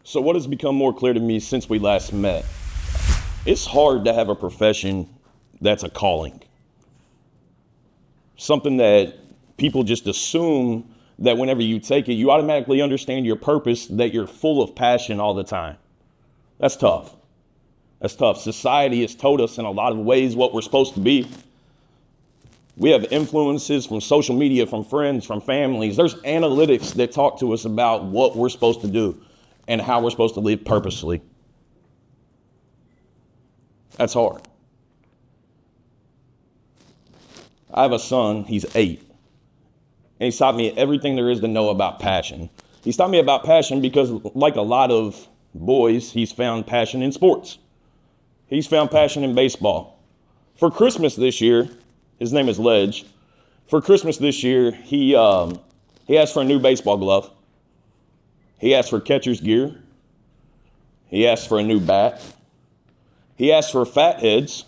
So what has become more clear to me since we last met? It's hard to have a profession that's a calling. Something that people just assume that whenever you take it, you automatically understand your purpose, that you're full of passion all the time. That's tough. That's tough. Society has told us in a lot of ways what we're supposed to be. We have influences from social media, from friends, from families. There's analytics that talk to us about what we're supposed to do and how we're supposed to live purposely. That's hard. I have a son, he's 8. And he's taught me everything there is to know about passion. He's taught me about passion because, like a lot of boys, he's found passion in sports. He's found passion in baseball. For Christmas this year, his name is Ledge. For Christmas this year, he asked for a new baseball glove. He asked for catcher's gear. He asked for a new bat. He asked for fat heads.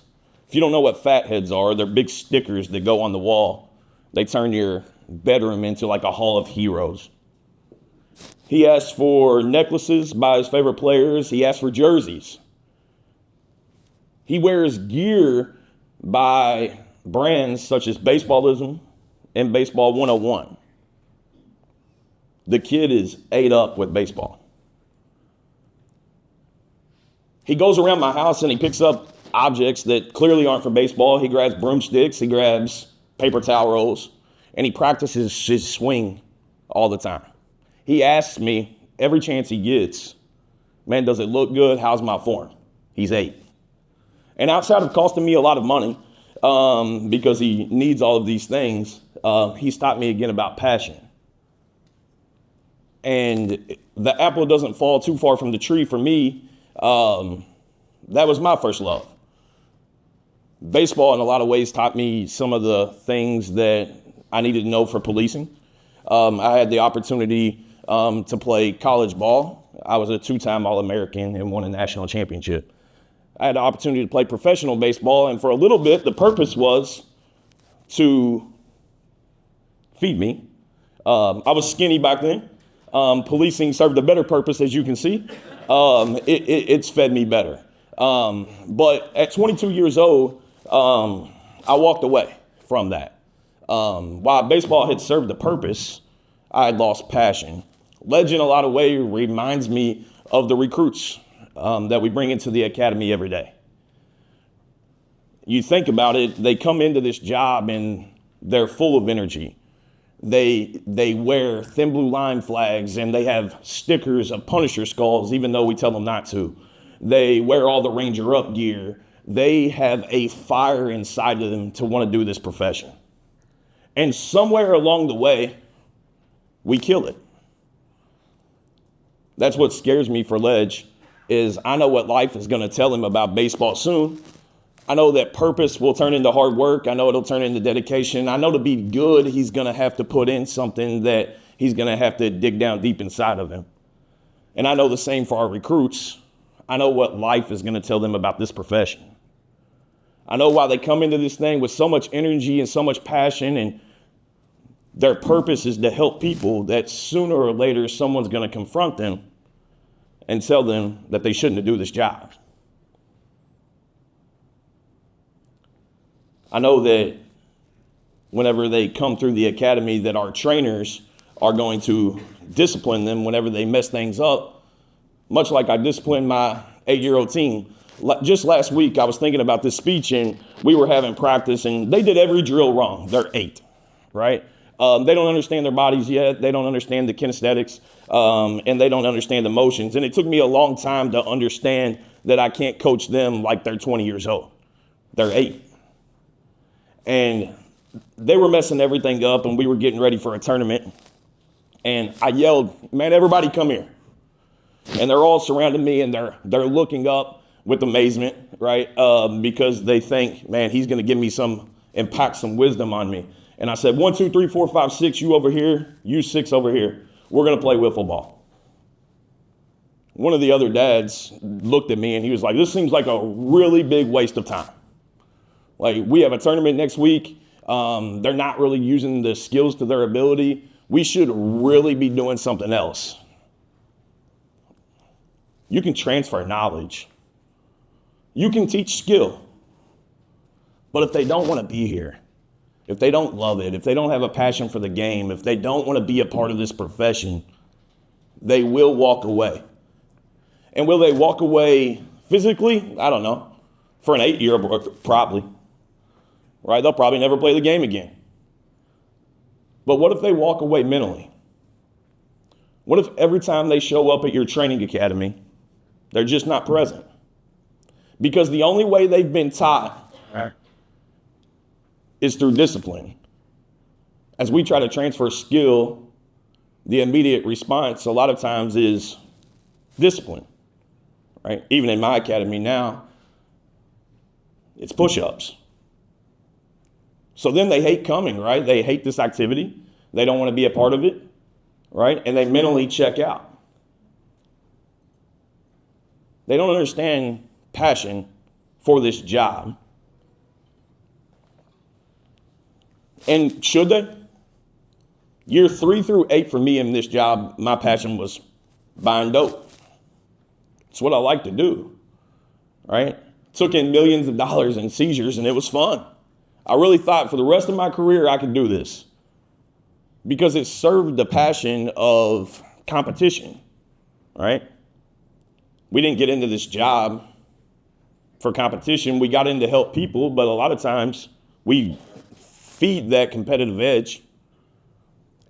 If you don't know what fat heads are, they're big stickers that go on the wall. They turn your bedroom into like a hall of heroes. He asked for necklaces by his favorite players. He asked for jerseys. He wears gear by brands such as Baseballism and Baseball 101. The kid is ate up with baseball. He goes around my house and he picks up objects that clearly aren't for baseball. He grabs broomsticks, he grabs paper towel rolls, and he practices his swing all the time. He asks me every chance he gets, man, does it look good? How's my form? He's 8. And outside of costing me a lot of money, because he needs all of these things, he's taught me again about passion. And the apple doesn't fall too far from the tree for me. That was my first love. Baseball, in a lot of ways, taught me some of the things that I needed to know for policing. I had the opportunity to play college ball. I was a 2-time All-American and won a national championship. I had the opportunity to play professional baseball, and for a little bit, the purpose was to feed me. I was skinny back then. Policing served a better purpose, as you can see. It's fed me better. But at 22 years old, I walked away from that. While baseball had served the purpose, I had lost passion. Ledge, in a lot of ways, reminds me of the recruits that we bring into the academy every day. You think about it, they come into this job and they're full of energy. They wear thin blue line flags and they have stickers of Punisher skulls, even though we tell them not to. They wear all the Ranger Up gear. They have a fire inside of them to want to do this profession. And somewhere along the way, we kill it. That's what scares me for Ledge, is I know what life is going to tell him about baseball soon. I know that purpose will turn into hard work. I know it'll turn into dedication. I know to be good, he's going to have to put in something that he's going to have to dig down deep inside of him. And I know the same for our recruits. I know what life is going to tell them about this profession. I know why they come into this thing with so much energy and so much passion, and their purpose is to help people, that sooner or later someone's going to confront them and tell them that they shouldn't do this job. I know that whenever they come through the academy, that our trainers are going to discipline them whenever they mess things up, much like I disciplined my 8-year-old team. Just last week, I was thinking about this speech, and we were having practice, and they did every drill wrong. They're 8, right? They don't understand their bodies yet. They don't understand the kinesthetics, and they don't understand the motions. And it took me a long time to understand that I can't coach them like they're 20 years old. They're 8. And they were messing everything up, and we were getting ready for a tournament. And I yelled, man, everybody come here. And they're all surrounding me, and they're looking up with amazement, right? Because they think, man, he's going to give me impact some wisdom on me. And I said, 1, 2, 3, 4, 5, 6, you over here, you 6 over here. We're going to play wiffle ball. One of the other dads looked at me and he was like, this seems like a really big waste of time. Like, we have a tournament next week. They're not really using the skills to their ability. We should really be doing something else. You can transfer knowledge. You can teach skill. But if they don't want to be here, if they don't love it, if they don't have a passion for the game, if they don't want to be a part of this profession, they will walk away. And will they walk away physically? I don't know. For an 8-year-old, probably. Right? They'll probably never play the game again. But what if they walk away mentally? What if every time they show up at your training academy, they're just not present? Because the only way they've been taught is through discipline. As we try to transfer skill, the immediate response a lot of times is discipline, right? Even in my academy now, it's push-ups. So then they hate coming, right? They hate this activity. They don't want to be a part of it, right? And they mentally check out. They don't understand passion for this job. And should they? Year 3 through 8 for me in this job, my passion was buying dope. It's what I like to do, right? Took in millions of dollars in seizures, and it was fun. I really thought for the rest of my career I could do this because it served the passion of competition, right? We didn't get into this job for competition. We got in to help people, but a lot of times we feed that competitive edge.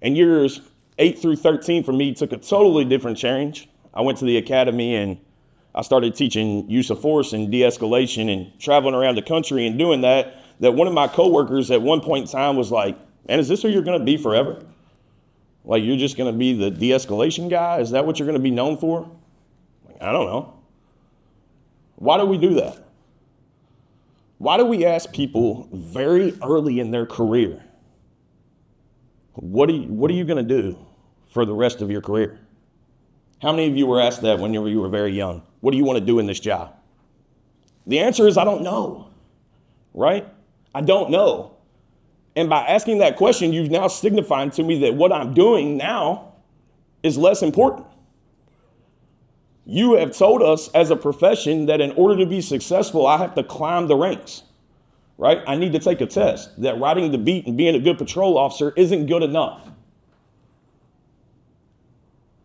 And years 8 through 13 for me took a totally different change. I went to the academy and I started teaching use of force and de-escalation and traveling around the country and doing that one of my coworkers at one point in time was like, man, is this who you're going to be forever? Like, you're just going to be the de-escalation guy? Is that what you're going to be known for? Like, I don't know. Why do we do that? Why do we ask people very early in their career, what are you going to do for the rest of your career? How many of you were asked that when you were very young? What do you want to do in this job? The answer is, I don't know, right? I don't know. And by asking that question, you've now signified to me that what I'm doing now is less important. You have told us as a profession that in order to be successful, I have to climb the ranks, right? I need to take a test, that riding the beat and being a good patrol officer isn't good enough.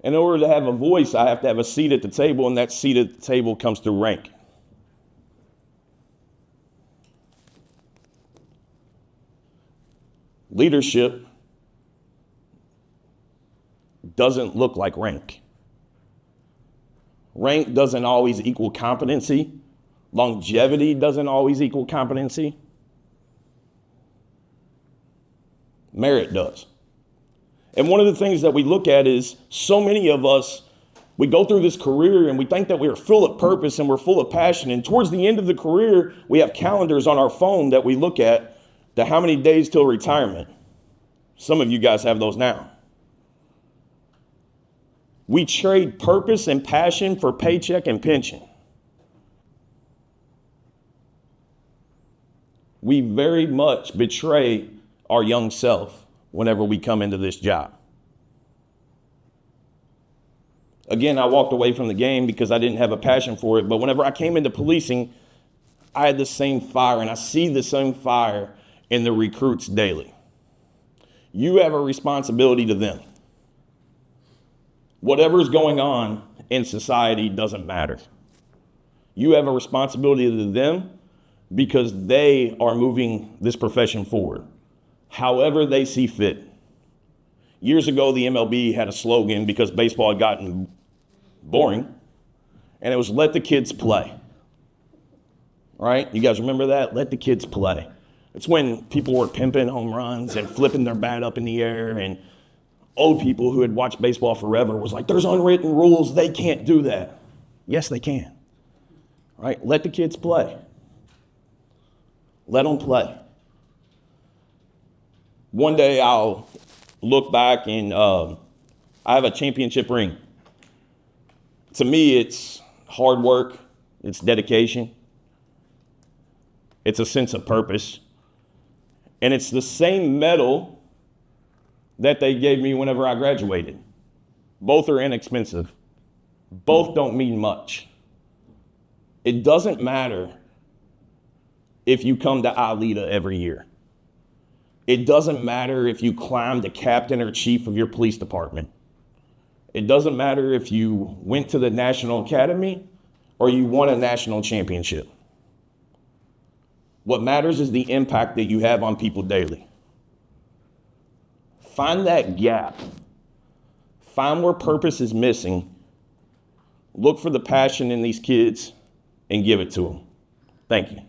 In order to have a voice, I have to have a seat at the table, and that seat at the table comes through rank. Leadership doesn't look like rank. Rank doesn't always equal competency. Longevity doesn't always equal competency. Merit does. And one of the things that we look at is so many of us, we go through this career and we think that we're full of purpose and we're full of passion. And towards the end of the career, we have calendars on our phone that we look at to how many days till retirement. Some of you guys have those now. We trade purpose and passion for paycheck and pension. We very much betray our young self whenever we come into this job. Again, I walked away from the game because I didn't have a passion for it. But whenever I came into policing, I had the same fire, and I see the same fire in the recruits daily. You have a responsibility to them. Whatever's going on in society doesn't matter. You have a responsibility to them because they are moving this profession forward, however they see fit. Years ago, the MLB had a slogan because baseball had gotten boring, and it was let the kids play. Right? You guys remember that? Let the kids play. It's when people were pimping home runs and flipping their bat up in the air, and old people who had watched baseball forever was like, there's unwritten rules, they can't do that. Yes, they can. Right? Let the kids play. Let them play. One day I'll look back and I have a championship ring. To me, it's hard work, it's dedication, it's a sense of purpose, and it's the same medal that they gave me whenever I graduated. Both are inexpensive. Both don't mean much. It doesn't matter if you come to Alita every year. It doesn't matter if you climb the captain or chief of your police department. It doesn't matter if you went to the National Academy or you won a national championship. What matters is the impact that you have on people daily. Find that gap. Find where purpose is missing. Look for the passion in these kids and give it to them. Thank you.